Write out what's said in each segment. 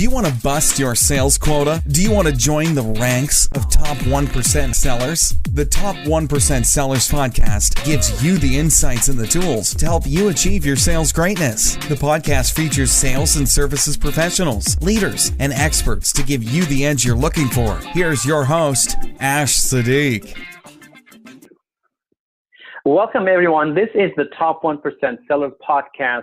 Do you want to bust your sales quota? Do you want to join the ranks of top 1% sellers? The Top 1% Sellers podcast gives you the insights and the tools to help you achieve your sales greatness. The podcast features sales and services professionals, leaders, and experts to give you the edge you're looking for. Here's your host, Seddeek. Welcome, everyone. This is the Top 1% Sellers podcast.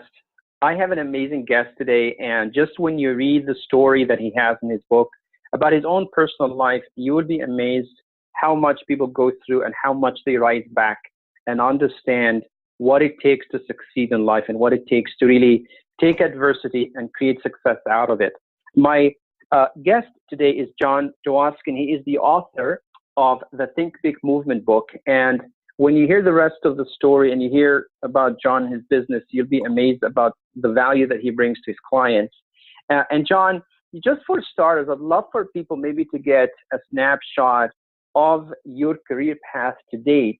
I have an amazing guest today, and just when you read the story that he has in his book about his own personal life, you would be amazed how much people go through and how much they rise back and understand what it takes to succeed in life and what it takes to really take adversity and create success out of it. My guest today is Jon Dwoskin. He is the author of the Think Big Movement book, and when you hear the rest of the story and you hear about Jon and his business, you'll be amazed about the value that he brings to his clients. And Jon, just for starters, I'd love for people maybe to get a snapshot of your career path to date,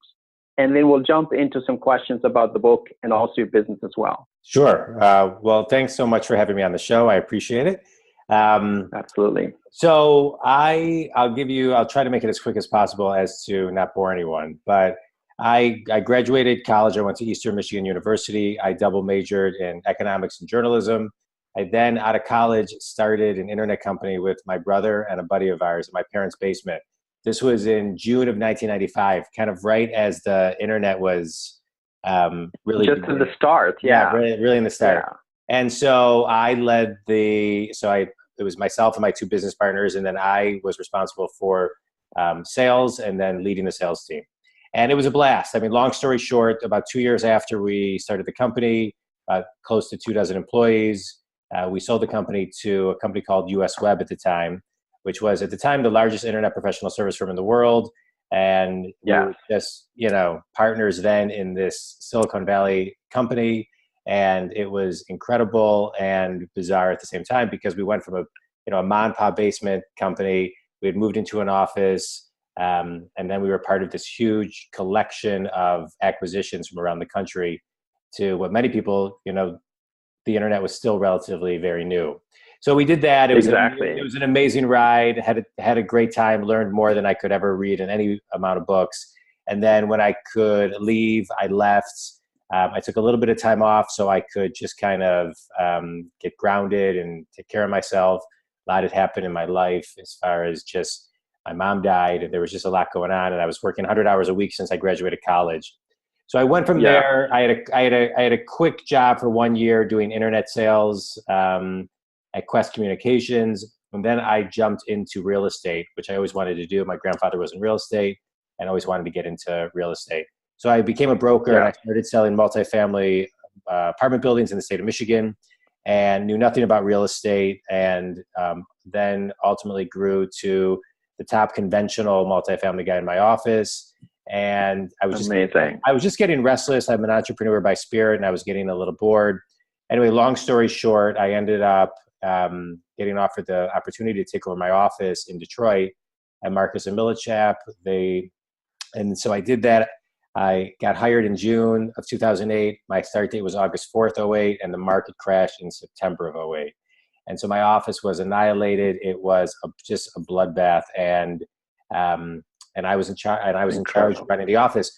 and then we'll jump into some questions about the book and also your business as well. Sure. Well, thanks so much for having me on the show. I appreciate it. Absolutely. So I'll try to make it as quick as possible as to not bore anyone, but I graduated college. I went to Eastern Michigan University. I double majored in economics and journalism. I then, out of college, started an internet company with my brother and a buddy of ours in my parents' basement. This was in June of 1995, kind of right as the internet was really just in the start. Yeah, really in the start. Yeah. And so I led it was myself and my two business partners, and then I was responsible for sales and then leading the sales team. And it was a blast. I mean, long story short, about 2 years after we started the company, close to 24 employees, we sold the company to a company called US Web at the time, which was at the time the largest internet professional service firm in the world. And we were just, partners then in this Silicon Valley company. And it was incredible and bizarre at the same time because we went from a mom and pop basement company. We had moved into an office. And then we were part of this huge collection of acquisitions from around the country to what many people, the internet was still relatively very new. So we did that. It was an amazing ride, had a great time, learned more than I could ever read in any amount of books. And then when I could leave, I left. I took a little bit of time off so I could just kind of get grounded and take care of myself. A lot had happened in my life as far as just my mom died, and there was just a lot going on, and I was working 100 hours a week since I graduated college. So I went from there. I had a quick job for 1 year doing internet sales at Quest Communications, and then I jumped into real estate, which I always wanted to do. My grandfather was in real estate, and always wanted to get into real estate. So I became a broker, and I started selling multifamily apartment buildings in the state of Michigan, and knew nothing about real estate, and then ultimately grew to the top conventional multifamily guy in my office. And I was just getting restless. I'm an entrepreneur by spirit, and I was getting a little bored. Anyway, long story short, I ended up getting offered the opportunity to take over my office in Detroit at Marcus & Millichap. And so I did that. I got hired in June of 2008. My start date was August 4th, 2008, and the market crashed in September of 2008. And so my office was annihilated. It was just a bloodbath, and I was in charge. And I was in charge of running the office.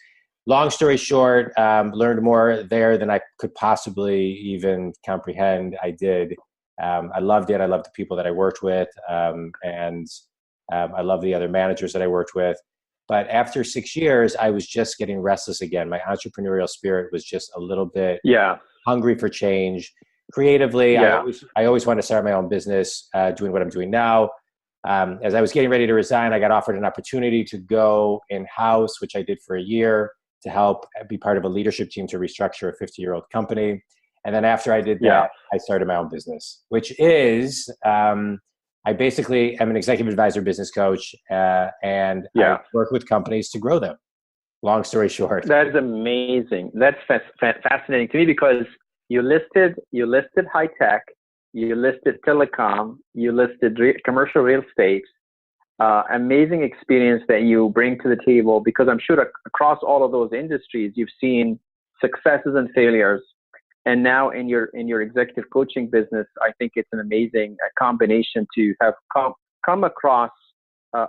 Long story short, learned more there than I could possibly even comprehend. I did. I loved it. I loved the people that I worked with, and I loved the other managers that I worked with. But after 6 years, I was just getting restless again. My entrepreneurial spirit was just a little bit hungry for change. Creatively, I always wanted to start my own business, doing what I'm doing now. As I was getting ready to resign, I got offered an opportunity to go in-house, which I did for a year, to help be part of a leadership team to restructure a 50-year-old company. And then after I did that, I started my own business, which is, I basically am an executive advisor business coach, and I work with companies to grow them. Long story short. That's amazing. That's fascinating to me because you listed high tech, you listed telecom, you listed commercial real estate. Amazing experience that you bring to the table, because I'm sure across all of those industries, you've seen successes and failures. and now in your executive coaching business, I think it's an amazing combination to have come across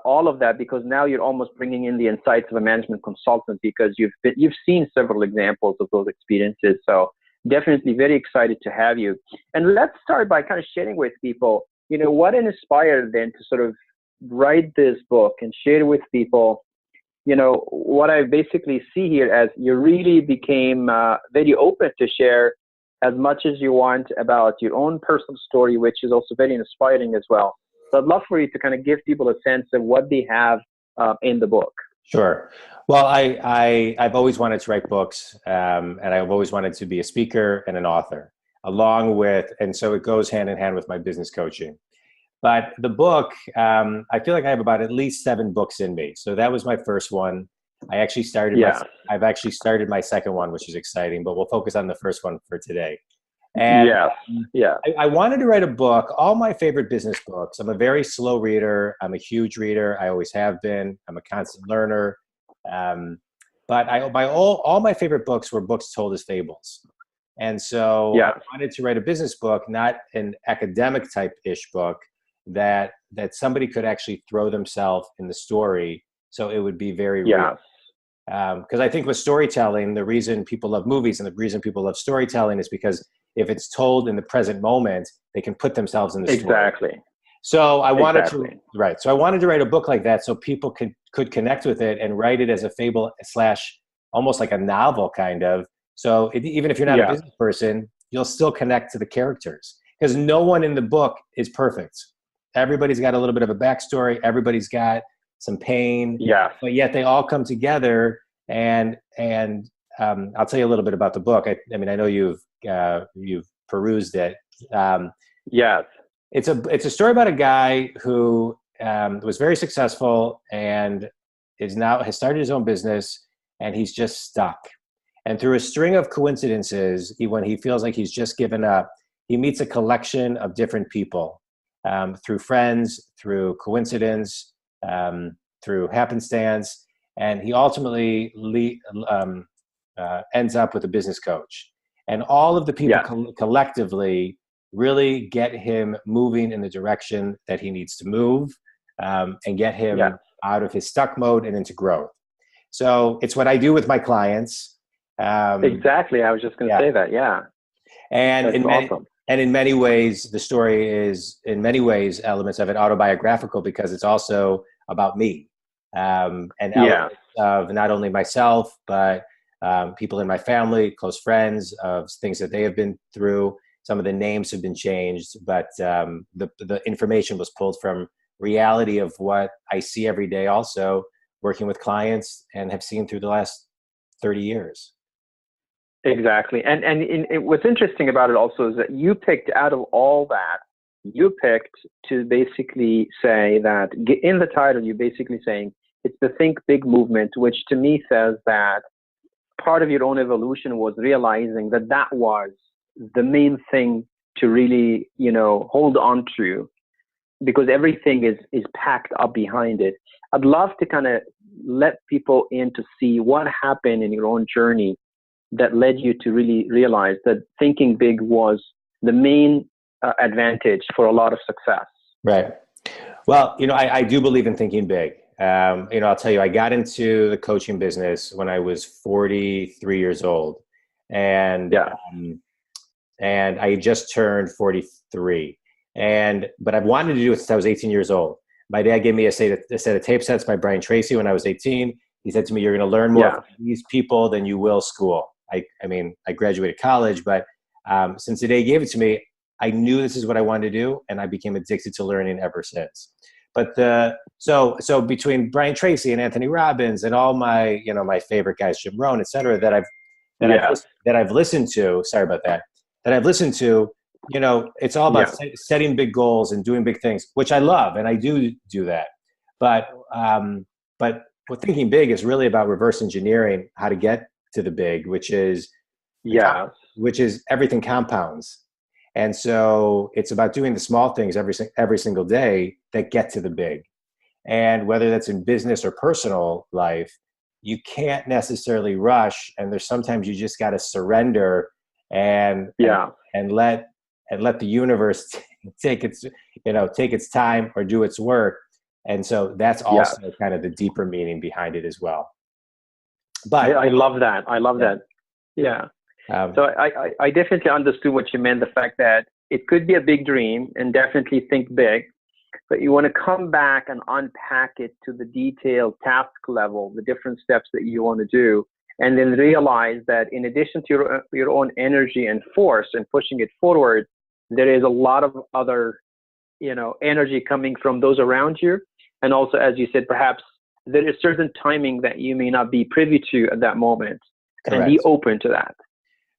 all of that, because now you're almost bringing in the insights of a management consultant, because you've seen several examples of those experiences. So definitely very excited to have you. And let's start by kind of sharing with people, what inspired then to sort of write this book and share with people, what I basically see here as you really became very open to share as much as you want about your own personal story, which is also very inspiring as well. So I'd love for you to kind of give people a sense of what they have in the book. Sure. Well, I've always wanted to write books, and I've always wanted to be a speaker and an author, and so it goes hand in hand with my business coaching. But the book, I feel like I have about at least 7 books in me. So that was my first one. I've actually started my second one, which is exciting, but we'll focus on the first one for today. And I wanted to write a book, all my favorite business books. I'm a very slow reader. I'm a huge reader. I always have been. I'm a constant learner. But all my favorite books were books told as fables. And so I wanted to write a business book, not an academic type-ish book, that somebody could actually throw themselves in the story. So it would be very real. Because I think with storytelling, the reason people love movies and the reason people love storytelling is because if it's told in the present moment, they can put themselves in the story. Exactly. So I wanted to write a book like that so people could connect with it and write it as a fable / almost like a novel kind of. So even if you're not a business person, you'll still connect to the characters, because no one in the book is perfect. Everybody's got a little bit of a backstory. Everybody's got some pain, but yet they all come together. And I'll tell you a little bit about the book. I mean, I know you've perused it. It's a story about a guy who was very successful and has started his own business, and he's just stuck. And through a string of coincidences, when he feels like he's just given up, he meets a collection of different people, through friends, through coincidence, through happenstance, and he ultimately ends up with a business coach. And all of the people collectively really get him moving in the direction that he needs to move, and get him out of his stuck mode and into growth. So it's what I do with my clients. Exactly. I was just going to say that. And awesome. And in many ways, the story is, in many ways, elements of it autobiographical, because it's also about me, and elements of not only myself, but people in my family, close friends, of things that they have been through. Some of the names have been changed, but the information was pulled from reality of what I see every day, also working with clients and have seen through the last 30 years. Exactly. And what's interesting about it also is that you picked, out of all that, you picked to basically say that in the title, you're basically saying it's the Think Big movement, which to me says that part of your own evolution was realizing that was the main thing to really, hold on to, because everything is packed up behind it. I'd love to kind of let people in to see what happened in your own journey that led you to really realize that thinking big was the main advantage for a lot of success. Right. Well, I do believe in thinking big. I'll tell you, I got into the coaching business when I was 43 years old, and I just turned 43. But I've wanted to do it since I was 18 years old. My dad gave me a set of tape sets by Brian Tracy when I was 18. He said to me, "You're going to learn more from these people than you will school." I graduated college, but since the day he gave it to me, I knew this is what I wanted to do, and I became addicted to learning ever since. But so between Brian Tracy and Anthony Robbins and all my my favorite guys, Jim Rohn, et cetera, that I've listened to. Sorry about that. That I've listened to. It's all about setting big goals and doing big things, which I love, and I do that. But what thinking big is really about reverse engineering how to get to the big, which is everything compounds. And so it's about doing the small things every single day that get to the big. And whether that's in business or personal life, you can't necessarily rush. And there's sometimes you just got to surrender and Yeah. and let the universe take its time or do its work. And so that's Yeah. also kind of the deeper meaning behind it as well. But I love that. I love yeah. that. Yeah. Um, So I definitely understood what you meant. The fact that it could be a big dream and definitely think big, but you want to come back and unpack it to the detailed task level, the different steps that you want to do, and then realize that in addition to your own energy and force and pushing it forward, there is a lot of other, energy coming from those around you. And also, as you said, perhaps there is certain timing that you may not be privy to at that moment, and be correct. open to that.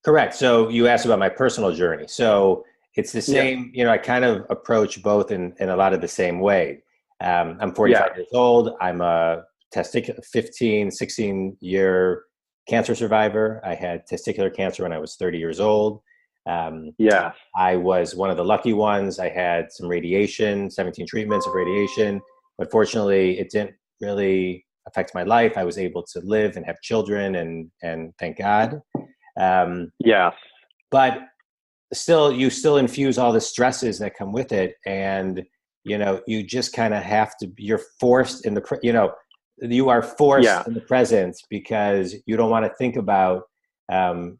Correct. So you asked about my personal journey. So it's the same, I kind of approach both in a lot of the same way. I'm 45 years old. I'm a 16-year cancer survivor. I had testicular cancer when I was 30 years old. I was one of the lucky ones. I had some radiation, 17 treatments of radiation, but fortunately it didn't really affect my life. I was able to live and have children, and thank God. But you still infuse all the stresses that come with it. And, you just kind of have to, you're forced in you are forced in the present, because you don't want to think about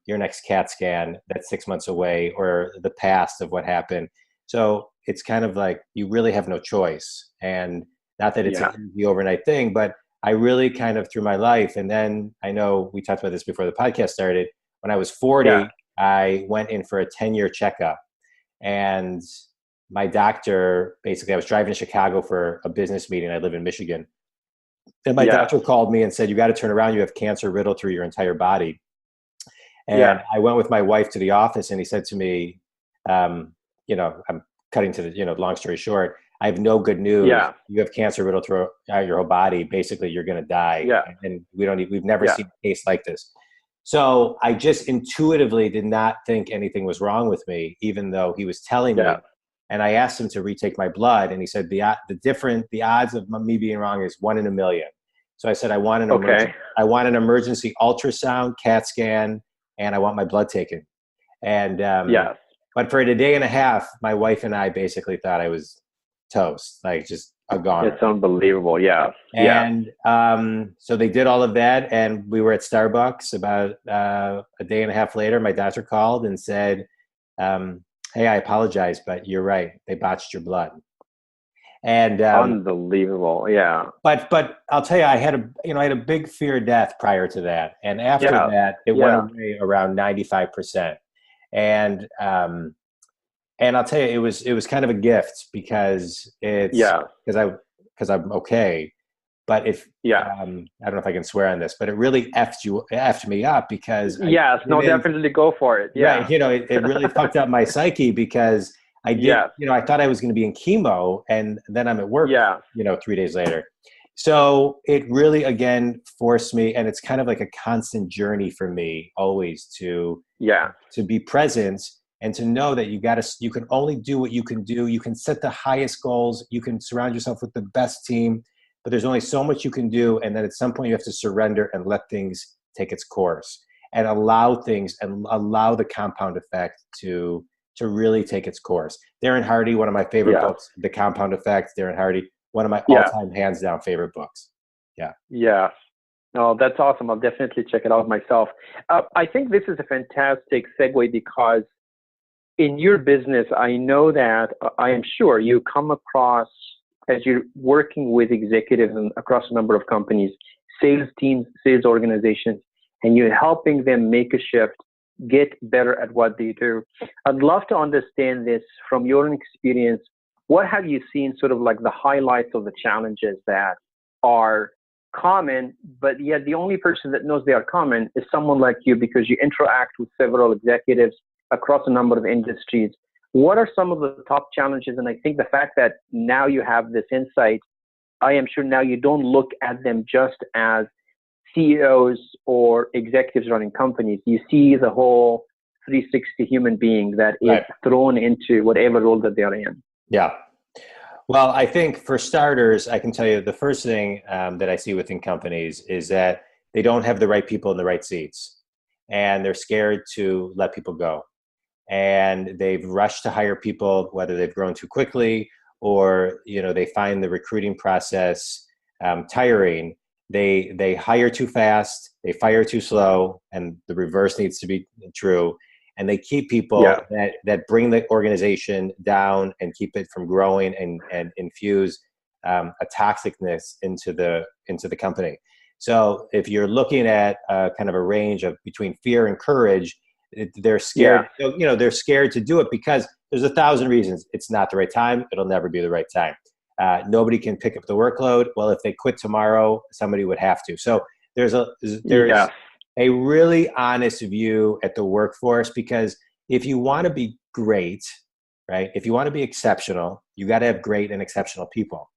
your next CAT scan that's 6 months away, or the past of what happened. So it's kind of like you really have no choice. And not that it's an easy overnight thing, but I really kind of through my life. And then I know we talked about this before the podcast started. When I was 40, I went in for a 10-year checkup, and my doctor, basically, I was driving to Chicago for a business meeting. I live in Michigan. And my doctor called me and said, "You got to turn around. You have cancer riddled through your entire body." And I went with my wife to the office, and he said to me, I'm cutting to the, long story short, I have no good news. You have cancer riddled through your whole body. Basically, you're going to die. And we've never seen a case like this. So I just intuitively did not think anything was wrong with me, even though he was telling me. And I asked him to retake my blood, and he said the odds of me being wrong is 1 in a million. So I said I want an emergency ultrasound, CAT scan, and I want my blood taken. And but for a day and a half, my wife and I basically thought I was toast, like just a goner. It's unbelievable. And so they did all of that, and we were at Starbucks about a day and a half later. My doctor called and said, "Hey, I apologize, but you're right. They botched your blood." And unbelievable. But I'll tell you, I had a big fear of death prior to that, and after that, it went away around 95%. And I'll tell you, it was kind of a gift, because because I'm okay. But if I don't know if I can swear on this, but it really effed me up, because definitely go for it. Right, it really fucked up my psyche, because I did, I thought I was going to be in chemo, and then I'm at work, 3 days later. So it really, again, forced me, and it's kind of like a constant journey for me always to be present, and to know that you can only do what you can do. You can set the highest goals. You can surround yourself with the best team, but there's only so much you can do. And then at some point you have to surrender and let things take its course, and allow the compound effect to really take its course. Darren Hardy, one of my favorite books, The Compound Effect. Darren Hardy, one of my all-time hands down favorite books. No, that's awesome. I'll definitely check it out myself. I think this is a fantastic segue, because in your business, I know that I am sure you come across, as you're working with executives across a number of companies, sales teams, sales organizations, and you're helping them make a shift, get better at what they do. I'd love to understand this from your own experience. What have you seen sort of like the highlights of the challenges that are common, but yet the only person that knows they are common is someone like you, because you interact with several executives across a number of industries. What are some of the top challenges? And I think the fact that now you have this insight, I am sure now you don't look at them just as CEOs or executives running companies. You see the whole 360 human being that is thrown into whatever role that they are in. Yeah. Well, I think for starters, I can tell you the first thing that I see within companies is that they don't have the right people in the right seats. and they're scared to let people go. And they've rushed to hire people, whether they've grown too quickly or, they find the recruiting process tiring. They hire too fast, they fire too slow, and the reverse needs to be true. And they keep people that bring the organization down and keep it from growing and infuse a toxicness into the company. So if you're looking at kind of a range of between fear and courage, they're scared. So, they're scared to do it because there's 1,000 reasons. It's not the right time. It'll never be the right time. Nobody can pick up the workload. Well, if they quit tomorrow, somebody would have to. So there's a really honest view at the workforce, because if you want to be great, right? If you want to be exceptional, you got to have great and exceptional people.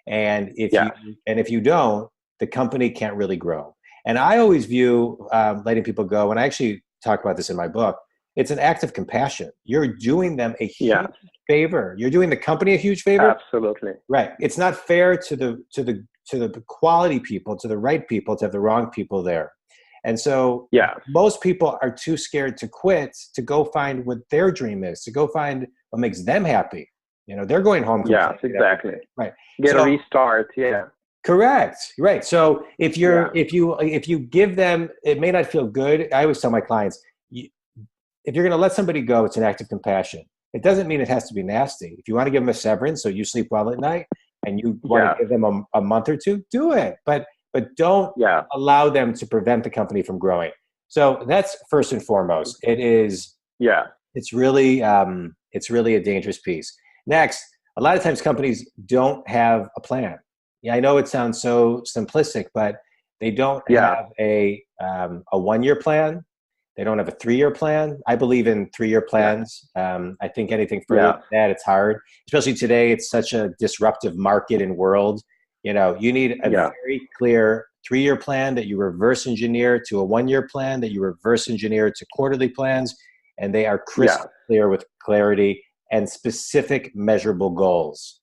And if you don't, the company can't really grow. And I always view letting people go, and I actually talk about this in my book, it's an act of compassion. You're doing them a huge favor. You're doing the company a huge favor. Absolutely. Right. It's not fair to the quality people, to the right people, to have the wrong people there. And so most people are too scared to quit, to go find what their dream is, to go find what makes them happy. They're going home. Yes, exactly. Right. Get a restart. Yeah. Correct. Right. So if you give them, it may not feel good. I always tell my clients, if you're going to let somebody go, it's an act of compassion. It doesn't mean it has to be nasty. If you want to give them a severance so you sleep well at night and you want to give them a month or two, do it. But don't allow them to prevent the company from growing. So that's first and foremost. It is. Yeah. It's really a dangerous piece. Next, a lot of times companies don't have a plan. Yeah, I know it sounds so simplistic, but they don't have a 1-year plan. They don't have a 3-year plan. I believe in 3-year plans. I think anything further than that, it's hard. Especially today, it's such a disruptive market and world. You need a very clear 3-year plan that you reverse engineer to a 1-year plan that you reverse engineer to quarterly plans, and they are crystal clear with clarity and specific measurable goals.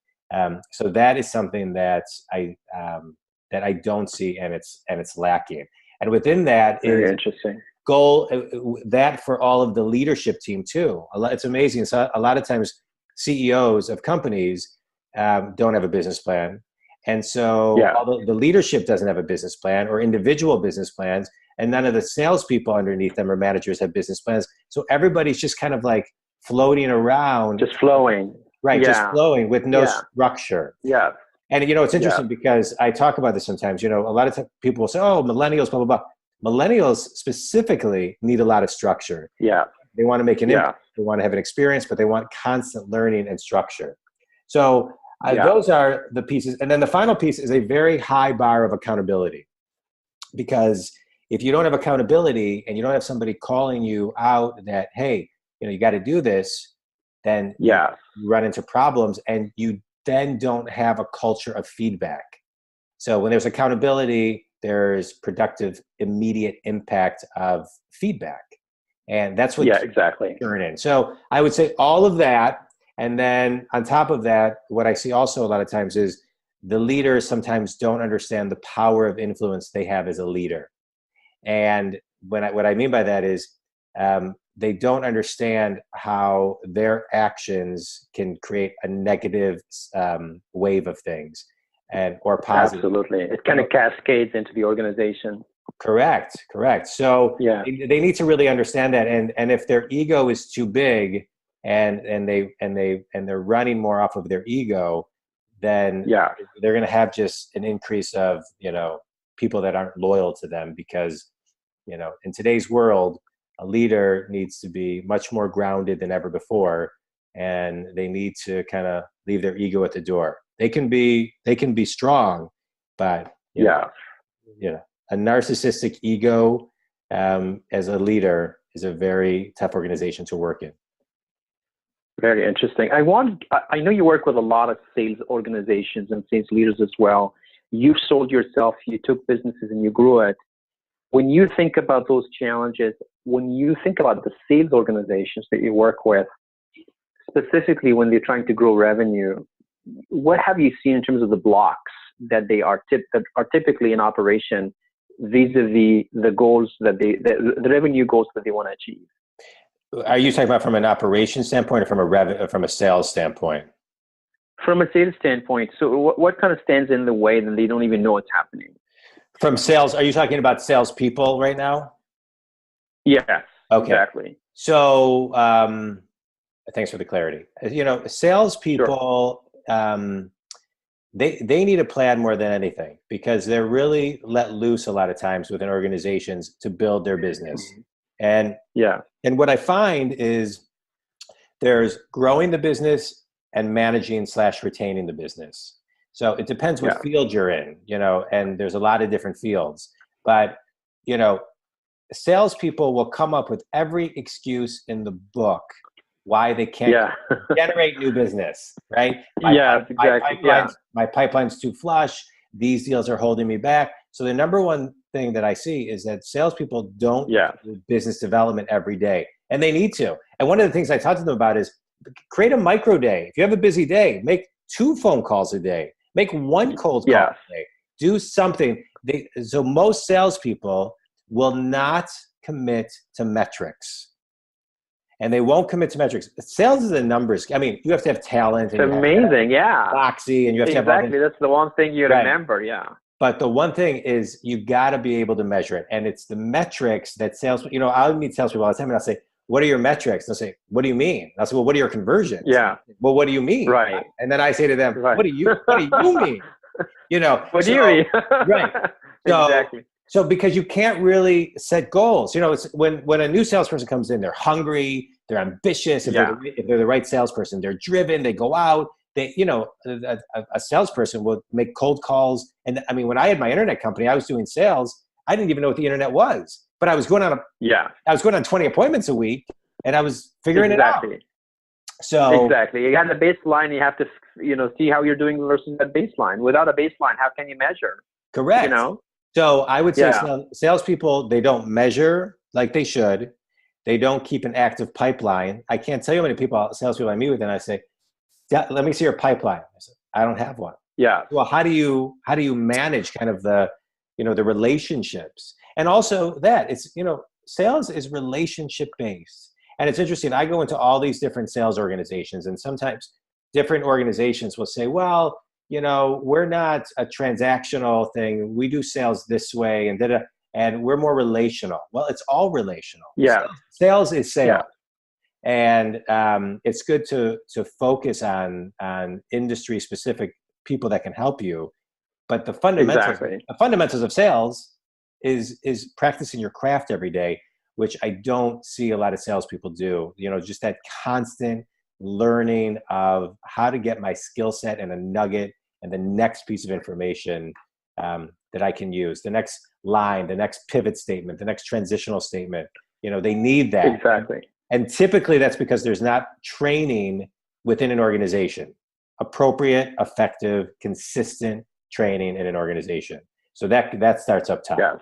So that is something that I don't see, and it's lacking. And within that very is interesting goal that for all of the leadership team too. It's amazing. So a lot of times CEOs of companies don't have a business plan, and so although the leadership doesn't have a business plan or individual business plans, and none of the salespeople underneath them or managers have business plans. So everybody's just kind of like floating around, just flowing. Right, just flowing with no structure. Yeah. And, it's interesting because I talk about this sometimes. A lot of people will say, oh, millennials, blah, blah, blah. Millennials specifically need a lot of structure. Yeah. They want to make an impact. They want to have an experience, but they want constant learning and structure. So those are the pieces. And then the final piece is a very high bar of accountability. Because if you don't have accountability and you don't have somebody calling you out that, hey, you got to do this, then you run into problems, and you then don't have a culture of feedback. So when there's accountability, there's productive, immediate impact of feedback. And that's what you're in. So I would say all of that. And then on top of that, what I see also a lot of times is the leaders sometimes don't understand the power of influence they have as a leader. And what I mean by that is, they don't understand how their actions can create a negative wave of things or positive. Absolutely. It kind of cascades into the organization. Correct. So they need to really understand that. And if their ego is too big and they're running more off of their ego, then they're going to have just an increase of, people that aren't loyal to them, because, in today's world, a leader needs to be much more grounded than ever before, and they need to kind of leave their ego at the door. They can be strong, but a narcissistic ego as a leader is a very tough organization to work in. Very interesting. I know you work with a lot of sales organizations and sales leaders as well. You've sold yourself, you took businesses and you grew it. When you think about those challenges, when you think about the sales organizations that you work with, specifically when they're trying to grow revenue, what have you seen in terms of the blocks that are typically in operation vis-a-vis the goals that the revenue goals that they want to achieve. Are you talking about from an operations standpoint or from a sales standpoint? From a sales standpoint, so what kind of stands in the way that they don't even know what's happening? From sales, are you talking about salespeople right now? Yes, okay. Exactly. So thanks for the clarity. Salespeople, sure. They need a plan more than anything, because they're really let loose a lot of times within organizations to build their business. And what I find is there's growing the business and managing / retaining the business. So it depends what field you're in, and there's a lot of different fields. But, salespeople will come up with every excuse in the book why they can't generate new business, right? My pipeline's too flush. These deals are holding me back. So the number one thing that I see is that salespeople don't do business development every day, and they need to. And one of the things I talk to them about is create a micro day. If you have a busy day, make 2 phone calls a day, make 1 cold call a day, do something. So most salespeople will not commit to metrics. And they won't commit to metrics. Sales is a numbers. I mean, you have to have talent. It's amazing, Moxie, and you have to have exactly. That's the one thing you remember, But the one thing is, you got to be able to measure it, and it's the metrics that sales. I'll meet salespeople all the time, and I'll say, "What are your metrics?" And they'll say, "What do you mean?" And I'll say, "Well, what are your conversions?" Yeah. Well, what do you mean? Right. And then I say to them, "What do you mean?" What do you mean? Right. Exactly. So because you can't really set goals, it's when a new salesperson comes in, they're hungry, they're ambitious. If they're the right salesperson, they're driven, they go out, a salesperson will make cold calls. And I mean, when I had my internet company, I was doing sales. I didn't even know what the internet was, but I was going on I was going on 20 appointments a week, and I was figuring it out. So exactly. You got the baseline, you have to, see how you're doing versus that baseline. Without a baseline, how can you measure? Correct. So I would say salespeople, they don't measure like they should. They don't keep an active pipeline. I can't tell you how many salespeople I meet with, and I say, "Let me see your pipeline." I said, "I don't have one." Yeah. Well, how do you manage kind of the relationships? And also that it's, sales is relationship based. And it's interesting. I go into all these different sales organizations, and sometimes different organizations will say, "Well, we're not a transactional thing. We do sales this way, and we're more relational." Well, it's all relational. Yeah. Sales is sales. And it's good to focus on industry specific people that can help you. But the fundamentals of sales is practicing your craft every day, which I don't see a lot of salespeople do. Just that constant learning of how to get my skill set and a nugget and the next piece of information that I can use, the next line, the next pivot statement, the next transitional statement. They need that. Exactly. And typically that's because there's not training within an organization, appropriate, effective, consistent training in an organization. So that starts up top. Yes.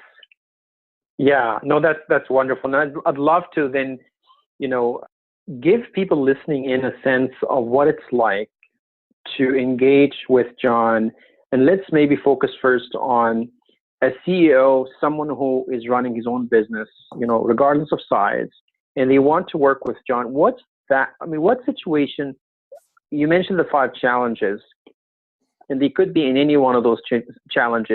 Yeah, no, that's wonderful. And I'd love to then, give people listening in a sense of what it's like to engage with Jon. And let's maybe focus first on a CEO, someone who is running his own business, regardless of size, and they want to work with Jon. What situation? You mentioned the 5 challenges, and they could be in any one of those challenge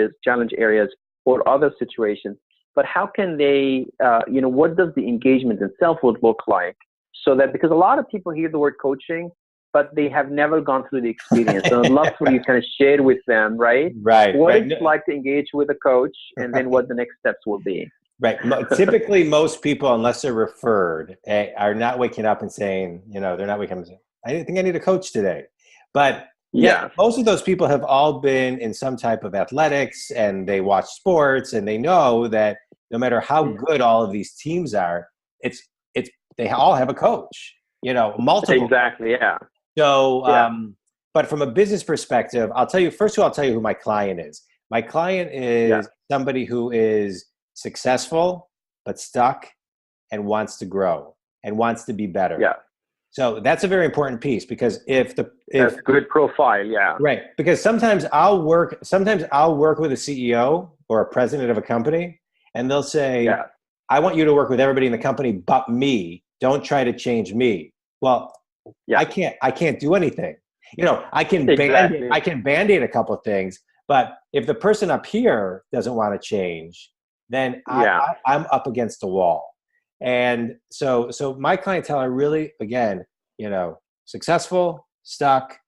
areas or other situations. But how can they, what does the engagement itself would look like? So that, because a lot of people hear the word coaching, but they have never gone through the experience. So I'd love for you to kind of share with them, right? Right. What it's like to engage with a coach, and then what the next steps will be. Right. Typically, most people, unless they're referred, are not waking up and saying, they're not waking up and saying, "I think I need a coach today." But most of those people have all been in some type of athletics, and they watch sports, and they know that no matter how good all of these teams are, they all have a coach, multiple. Exactly. Yeah. So, but from a business perspective, I'll tell you who my client is. My client is somebody who is successful, but stuck, and wants to grow and wants to be better. Yeah. So that's a very important piece, because if that's good profile. Yeah. Right. Because sometimes I'll work with a CEO or a president of a company, and they'll say, Yeah. I want you to work with everybody in the company but me. Don't try to change me. Well, Yeah. I can't do anything. I can Exactly. band-aid a couple of things, but if the person up here doesn't want to change, then I'm up against the wall. And so my clientele are really, again, successful, stuck,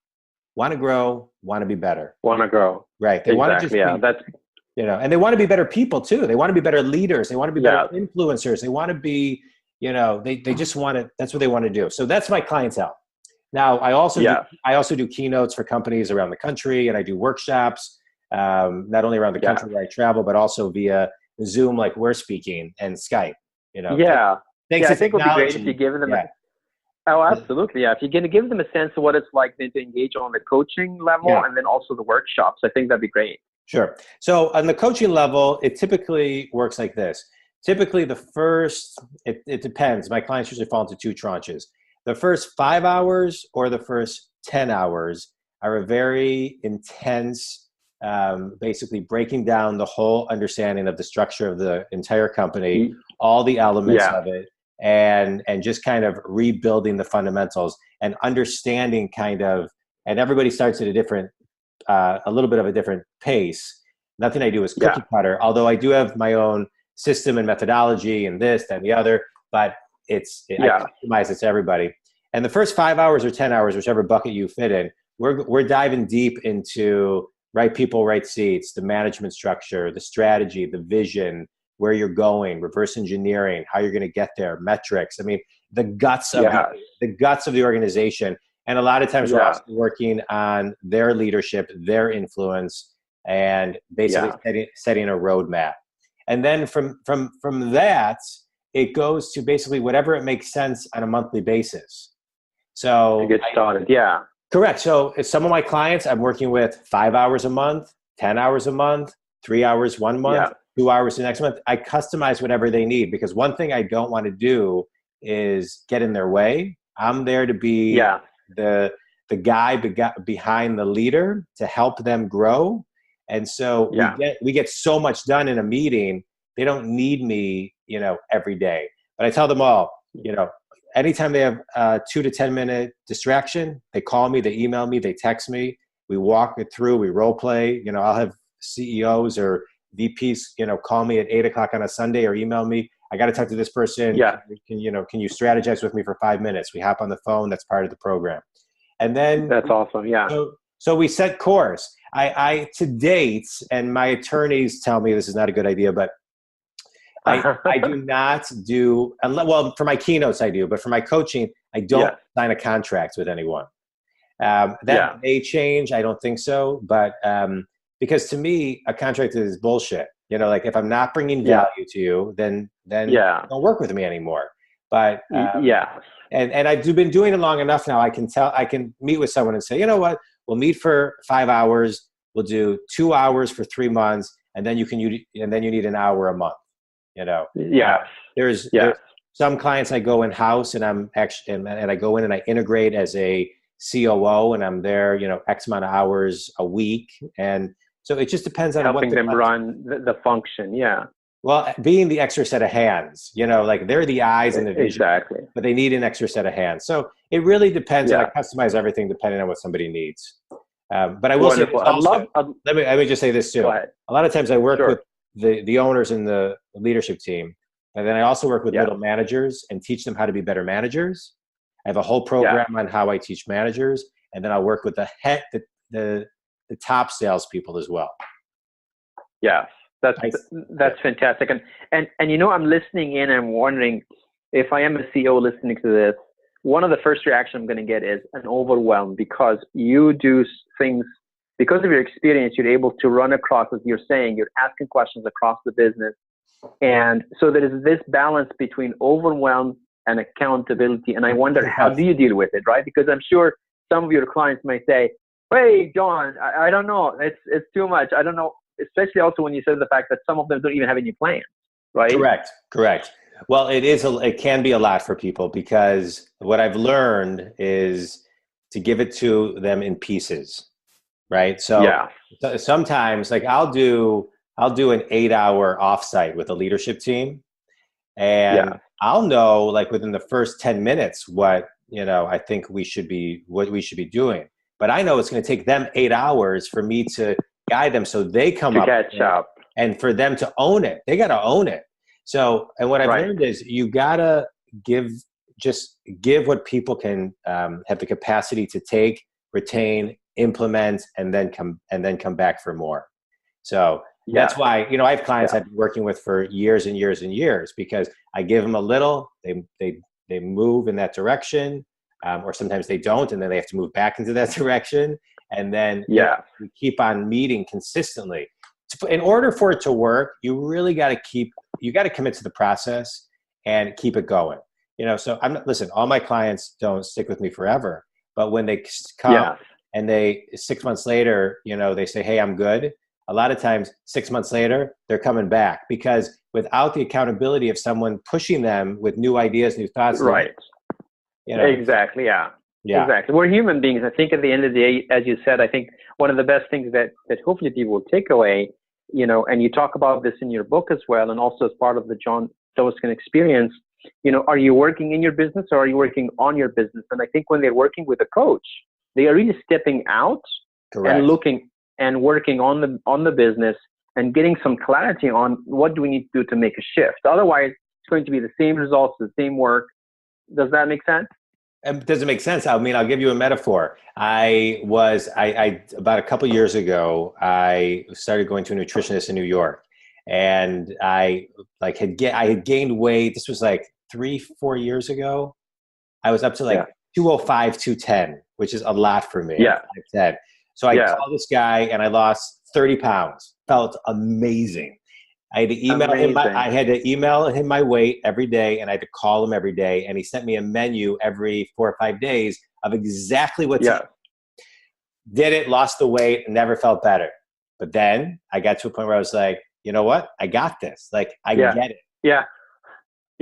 want to grow, want to be better. Want to grow. Right. They want to just that's and they want to be better people too. They want to be better leaders. They want to be better influencers. They want to be, they just want to, that's what they want to do. So that's my clientele. Now I also do keynotes for companies around the country, and I do workshops, not only around the country where I travel, but also via Zoom, like we're speaking, and Skype, Thanks I think it would be great if you give them oh, absolutely. Yeah. If you're going to give them a sense of what it's like then to engage on the coaching level and then also the workshops, I think that'd be great. Sure. So on the coaching level, it typically works like this. Typically it depends. My clients usually fall into two tranches. The first 5 hours or the first 10 hours are a very intense, basically breaking down the whole understanding of the structure of the entire company, all the elements of it, and just kind of rebuilding the fundamentals and understanding and everybody starts at a little bit of a different pace. Nothing I do is cookie cutter, although I do have my own system and methodology and this, that, and the other, but I customize it to everybody. And the first 5 hours or 10 hours, whichever bucket you fit in, we're diving deep into right people, right seats, the management structure, the strategy, the vision, where you're going, reverse engineering, how you're going to get there, metrics. I mean, the guts of the organization. And a lot of times we're also working on their leadership, their influence, and basically setting a roadmap. And then from that, it goes to basically whatever it makes sense on a monthly basis. So to get started, correct. So if some of my clients I'm working with 5 hours a month, 10 hours a month, 3 hours one month, 2 hours the next month. I customize whatever they need, because one thing I don't want to do is get in their way. I'm there to be the guy behind the leader to help them grow. And so we get so much done in a meeting. They don't need me, every day. But I tell them all, anytime they have a 2 to 10 minute distraction, they call me, they email me, they text me. We walk it through, we role play. I'll have CEOs or VPs, call me at 8 o'clock on a Sunday or email me. I got to talk to this person. Can you strategize with me for 5 minutes? We hop on the phone. That's part of the program. And then that's awesome. Yeah. So we set course. I to date, and my attorneys tell me this is not a good idea, but I do not do, well, for my keynotes I do, but for my coaching, I don't sign a contract with anyone. That may change. I don't think so. But because to me, a contract is bullshit. Like if I'm not bringing value to you, then don't work with me anymore. But and I've been doing it long enough now. I can meet with someone and say, you know what, we'll meet for 5 hours. We'll do 2 hours for 3 months, and then you need an hour a month. There's some clients I go in house, and I'm actually and I go in and I integrate as a COO, and I'm there, X amount of hours a week, and so it just depends on helping them run the function. Well, being the extra set of hands, like they're the eyes and the vision, but they need an extra set of hands. So it really depends. And I customize everything depending on what somebody needs. But I will say this also, let me just say this too. A lot of times I work with the owners and the leadership team, and then I also work with middle managers and teach them how to be better managers. I have a whole program on how I teach managers, and then I'll work with the top salespeople as well. That's fantastic. And I'm listening in and I'm wondering if I am a CEO listening to this, one of the first reactions I'm going to get is an overwhelm, because you do things, because of your experience, you're able to run across, as you're saying, you're asking questions across the business. And so there is this balance between overwhelm and accountability. And I wonder, how do you deal with it, right? Because I'm sure some of your clients might say, hey, Jon, I don't know. It's too much. I don't know. Especially also when you said the fact that some of them don't even have any plans, right? Correct. Well, it can be a lot for people, because what I've learned is to give it to them in pieces, right? So sometimes, like I'll do I'll do an 8-hour offsite with a leadership team, and Yeah. I'll know like within the first 10 minutes what, I think what we should be doing. But I know it's going to take them 8 hours for me to guide them so they come To up catch up. and for them to own it. They got to own it. So, and what I've Right. learned is you got to give what people can have the capacity to take, retain, implement, and then come back for more. So that's why, I have clients I've been working with for years and years and years, because I give them a little, they move in that direction, or sometimes they don't, and then they have to move back into that direction. And then we keep on meeting consistently. In order for it to work, you really got to commit to the process and keep it going. So listen, all my clients don't stick with me forever, but when they come and 6 months later, they say, hey, I'm good. A lot of times 6 months later, they're coming back, because without the accountability of someone pushing them with new ideas, new thoughts. Right. Exactly. Yeah. Exactly. We're human beings. I think at the end of the day, as you said, I think one of the best things that hopefully people will take away, and you talk about this in your book as well, and also as part of the Jon Dwoskin experience, are you working in your business or are you working on your business? And I think when they're working with a coach, they are really stepping out and looking and working on the business and getting some clarity on what do we need to do to make a shift. Otherwise, it's going to be the same results, the same work. Does that make sense? It doesn't make sense. I mean, I'll give you a metaphor. I about a couple years ago, I started going to a nutritionist in New York, and I had gained weight. This was like 3-4 years ago. I was up to 205, 210, which is a lot for me. Yeah. 5'10". So I called this guy and I lost 30 pounds. Felt amazing. I had to email him my weight every day, and I had to call him every day. And he sent me a menu every 4 or 5 days of exactly what to eat. Did it, lost the weight, and never felt better. But then I got to a point where I was like, you know what? I got this. Like, I get it. Yeah.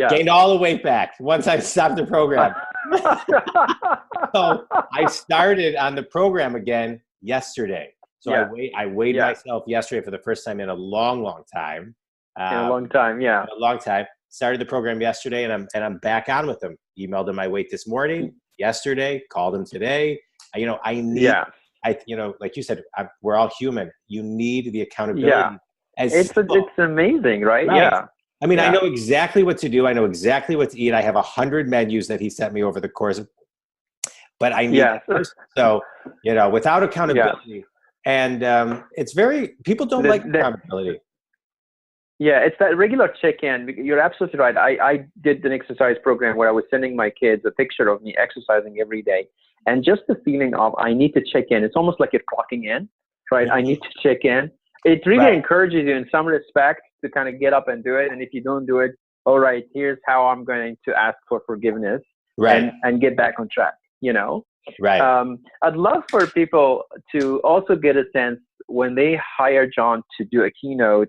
Gained all the weight back once I stopped the program. So I started on the program again yesterday. So I weighed myself yesterday for the first time in a long, long time. In a long time. Started the program yesterday, and I'm back on with them. Emailed him my weight this morning, yesterday, called him today. I need, like you said, we're all human. You need the accountability. Yeah. It's amazing, right? Yeah. I mean, I know exactly what to do. I know exactly what to eat. I have 100 menus that he sent me over the course of, but I need that first. So, without accountability, and people don't like accountability. Yeah, it's that regular check-in. You're absolutely right. I did an exercise program where I was sending my kids a picture of me exercising every day. And just the feeling of I need to check in. It's almost like you're clocking in, right? I need to check in. It really encourages you in some respect to kind of get up and do it. And if you don't do it, all right, here's how I'm going to ask for forgiveness and get back on track, Right. I'd love for people to also get a sense when they hire Jon to do a keynote,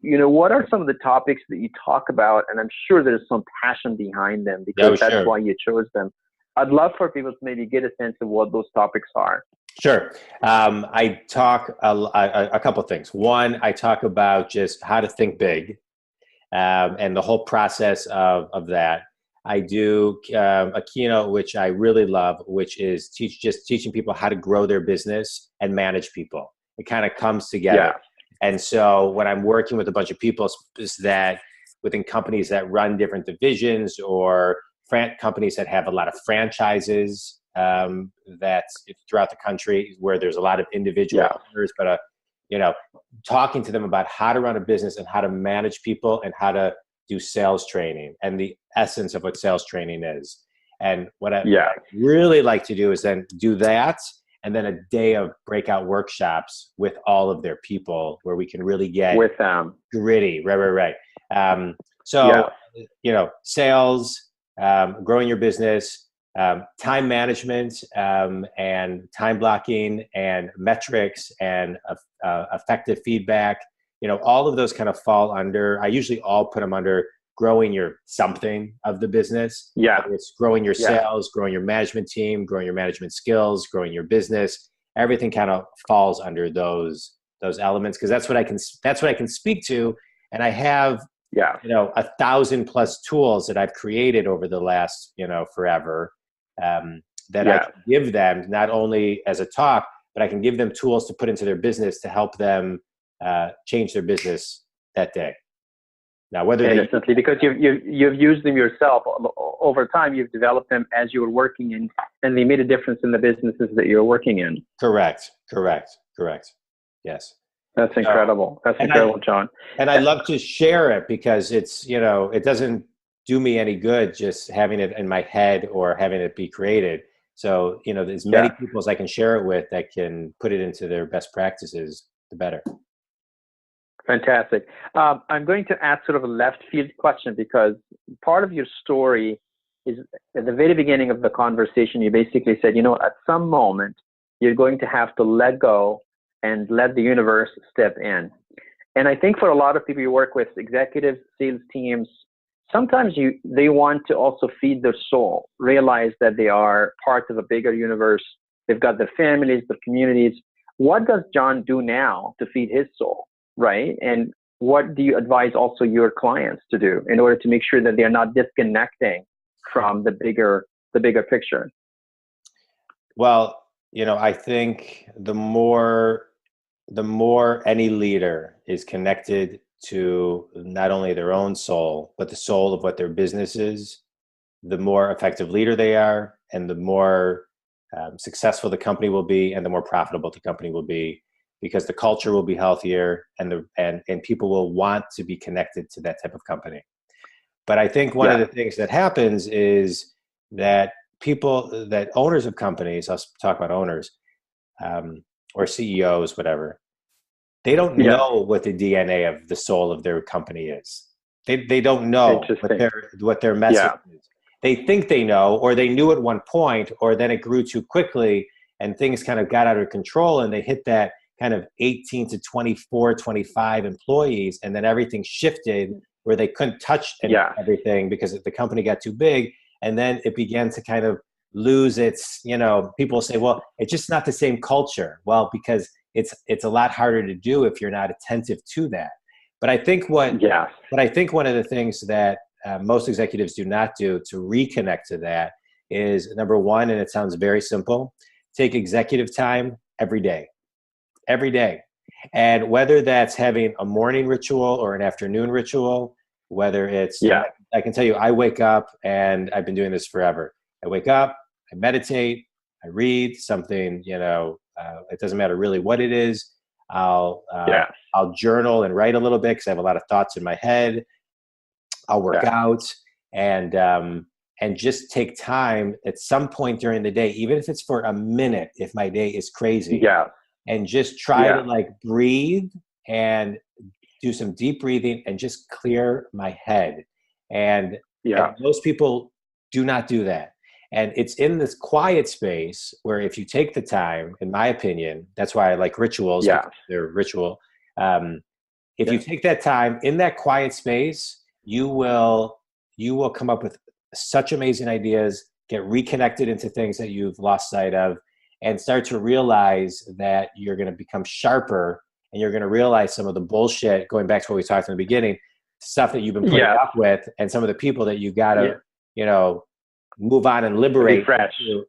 what are some of the topics that you talk about? And I'm sure there's some passion behind them because that's why you chose them. I'd love for people to maybe get a sense of what those topics are. Sure. I talk a couple of things. One, I talk about just how to think big and the whole process of that. I do a keynote, which I really love, which is teaching people how to grow their business and manage people. It kind of comes together. Yeah. And so when I'm working with a bunch of people, is that within companies that run different divisions or companies that have a lot of franchises that's throughout the country where there's a lot of individual owners, but talking to them about how to run a business and how to manage people and how to do sales training and the essence of what sales training is. And what I really like to do is then do that. And then a day of breakout workshops with all of their people where we can really get with them gritty. Right. Sales, growing your business, time management, and time blocking and metrics and effective feedback, all of those kind of fall under, I usually all put them under growing your something of the business. Yeah. It's growing your sales, growing your management team, growing your management skills, growing your business. Everything kind of falls under those those elements, because that's what I can speak to. And I have, Yeah. 1,000+ tools that I've created over the last, forever, that I can give them not only as a talk, but I can give them tools to put into their business to help them change their business that day. Now, whether Definitely, because you've used them yourself over time, you've developed them as you were working in, and they made a difference in the businesses that you're working in. Correct. Yes. That's incredible. That's incredible, Jon. And I love to share it because it's, it doesn't do me any good just having it in my head or having it be created. So, as many people as I can share it with that can put it into their best practices, the better. Fantastic. I'm going to ask sort of a left field question, because part of your story is at the very beginning of the conversation, you basically said, at some moment you're going to have to let go and let the universe step in. And I think for a lot of people you work with, executives, sales teams, sometimes they want to also feed their soul, realize that they are part of a bigger universe. They've got their families, their communities. What does Jon do now to feed his soul? Right? And what do you advise also your clients to do in order to make sure that they're not disconnecting from the bigger picture? Well, I think the more any leader is connected to not only their own soul, but the soul of what their business is, the more effective leader they are, and the more successful the company will be, and the more profitable the company will be, because the culture will be healthier, and people will want to be connected to that type of company. But I think one of the things that happens is that owners of companies, I'll talk about owners, or CEOs, whatever, they don't know what the DNA of the soul of their company is. They don't know what their message is. They think they know, or they knew at one point, or then it grew too quickly and things kind of got out of control and they hit that kind of 18 to 24, 25 employees, and then everything shifted where they couldn't touch everything because the company got too big. And then it began to kind of lose its, people say, well, it's just not the same culture. Well, because it's a lot harder to do if you're not attentive to that. But I think one of the things that most executives do not do to reconnect to that is, number one, and it sounds very simple, take executive time every day. And whether that's having a morning ritual or an afternoon ritual, whether it's, I can tell you, I wake up, and I've been doing this forever. I wake up, I meditate, I read something, it doesn't matter really what it is. I'll journal and write a little bit because I have a lot of thoughts in my head. I'll work out and just take time at some point during the day, even if it's for a minute, if my day is crazy, and just try to breathe and do some deep breathing and just clear my head. And most people do not do that. And it's in this quiet space where if you take the time, in my opinion, that's why I like rituals. They're ritual. If you take that time in that quiet space, you will come up with such amazing ideas, get reconnected into things that you've lost sight of, and start to realize that you're going to become sharper, and you're going to realize some of the bullshit, going back to what we talked in the beginning, stuff that you've been putting up with, and some of the people that you got to, move on and liberate. Correct. Into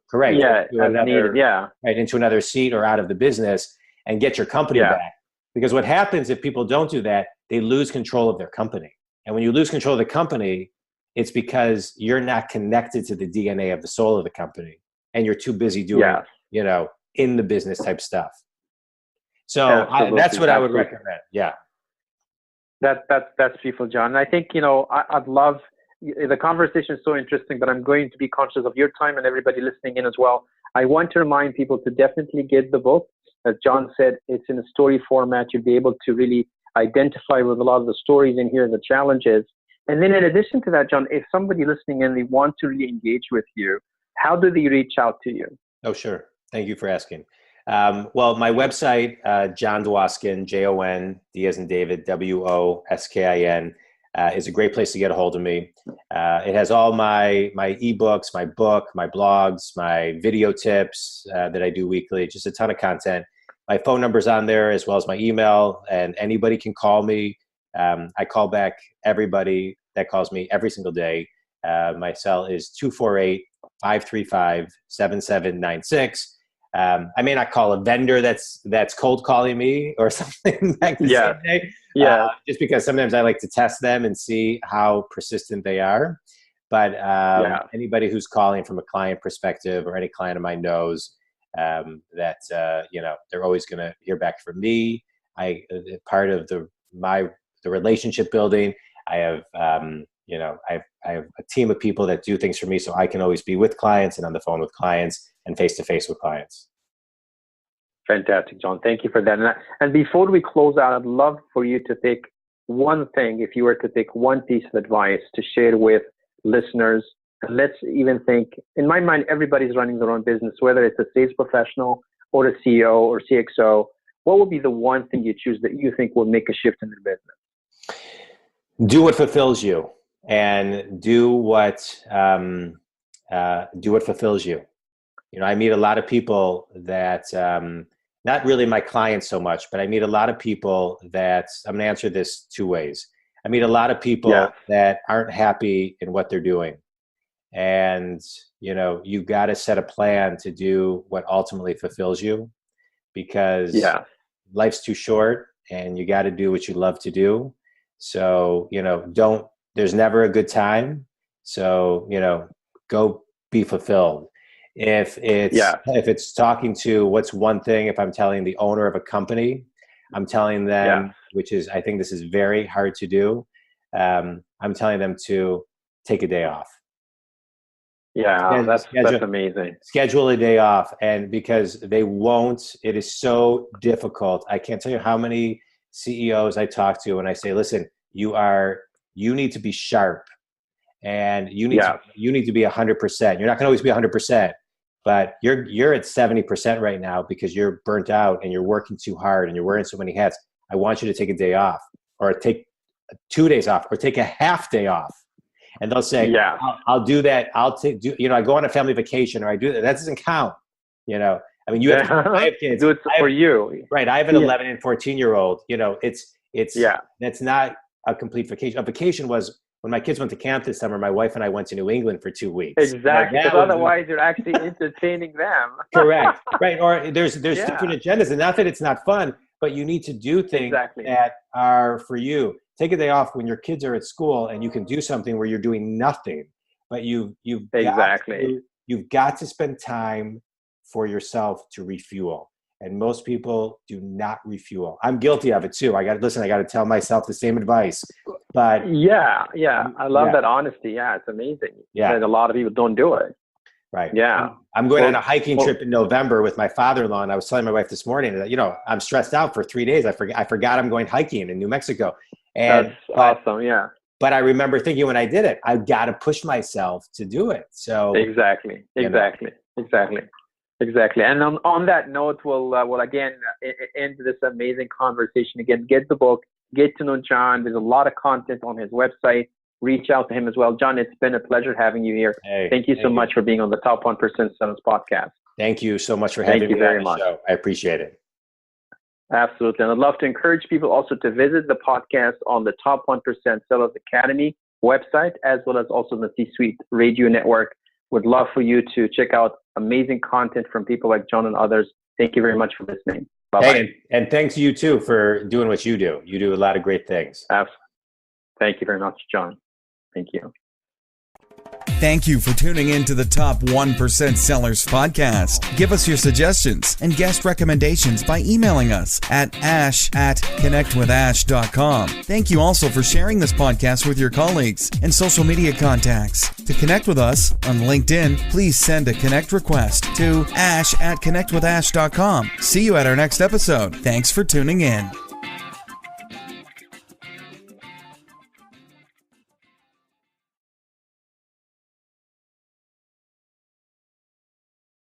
another seat or out of the business and get your company back. Because what happens if people don't do that, they lose control of their company. And when you lose control of the company, it's because you're not connected to the DNA of the soul of the company, and you're too busy doing, in the business type stuff. So that's what I would recommend. Yeah. That's beautiful, Jon. And I think, I'd love, the conversation is so interesting, but I'm going to be conscious of your time and everybody listening in as well. I want to remind people to definitely get the book. As Jon said, it's in a story format. You'll be able to really identify with a lot of the stories in here, the challenges. And then in addition to that, Jon, if somebody listening in, they want to really engage with you, how do they reach out to you? Oh, sure. Thank you for asking. Well, my website, Jon Dwoskin, Jon, D as in David, Woskin, is a great place to get a hold of me. It has all my ebooks, my book, my blogs, my video tips that I do weekly, just a ton of content. my phone number's on there as well as my email, and anybody can call me. I call back everybody that calls me every single day. My cell is 248-535-7796. I may not call a vendor that's cold calling me or something like the same day. Just because sometimes I like to test them and see how persistent they are. But anybody who's calling from a client perspective, or any client of mine knows that they're always going to hear back from me. Part of the relationship building. I have I have a team of people that do things for me, so I can always be with clients and on the phone with clients and face to face with clients. Fantastic, Jon. Thank you for that. And before we close out, I'd love for you to take one thing, if you were to take one piece of advice to share with listeners. And let's even think, in my mind, everybody's running their own business, whether it's a sales professional or a CEO or CXO. What would be the one thing you choose that you think will make a shift in their business? Do what fulfills you, and do what fulfills you. I meet a lot of people that, not really my clients so much, but I meet a lot of people that, I'm going to answer this two ways. I meet a lot of people that aren't happy in what they're doing. And, you got to set a plan to do what ultimately fulfills you, because life's too short and you got to do what you love to do. So, there's never a good time. So, go be fulfilled. If it's talking to, what's one thing, if I'm telling the owner of a company, I'm telling them, which is, I think this is very hard to do. I'm telling them to take a day off. That's amazing. Schedule a day off. And because they won't, it is so difficult. I can't tell you how many CEOs I talk to and I say, listen, you need to be sharp, and you need to be 100%. You're not going to always be 100%, but you're at 70% right now because you're burnt out and you're working too hard and you're wearing so many hats. I want you to take a day off, or take 2 days off, or take a half day off. And they'll say, I'll do that. I go on a family vacation, or I do that. That doesn't count. I mean, I have kids. Do it for you. Right. I have an 11 and 14-year-old. That's not a complete vacation. A vacation was when my kids went to camp this summer. My wife and I went to New England for 2 weeks. Exactly. Because otherwise you're actually entertaining them. Correct. Right. Or there's different agendas, and not that it's not fun, but you need to do things that are for you. Take a day off when your kids are at school and you can do something where you're doing nothing, but you've got to spend time for yourself to refuel. And most people do not refuel. I'm guilty of it too. I got to tell myself the same advice. But I love that honesty. Yeah, it's amazing. Yeah, a lot of people don't do it. Right. Yeah. I'm going on a hiking trip in November with my father-in-law, and I was telling my wife this morning that I'm stressed out for 3 days. I forgot I'm going hiking in New Mexico. And that's awesome. Yeah. But I remember thinking when I did it, I've got to push myself to do it. So exactly. And on that note, we'll again end this amazing conversation. Again, get the book, get to know Jon. There's a lot of content on his website. Reach out to him as well. Jon, it's been a pleasure having you here. Thank you so much for being on the Top 1% Sellers podcast. Thank you so much for having me very much. Show. I appreciate it. Absolutely. And I'd love to encourage people also to visit the podcast on the Top 1% Sellers Academy website, as well as also the C-Suite Radio Network. Would love for you to check out amazing content from people like Jon and others. Thank you very much for listening. Bye-bye. Hey, and thanks to you too for doing what you do. You do a lot of great things. Absolutely. Thank you very much, Jon. Thank you. Thank you for tuning in to the Top 1% Sellers podcast. Give us your suggestions and guest recommendations by emailing us at ash@connectwithash.com. Thank you also for sharing this podcast with your colleagues and social media contacts. To connect with us on LinkedIn, please send a connect request to ash@connectwithash.com. See you at our next episode. Thanks for tuning in.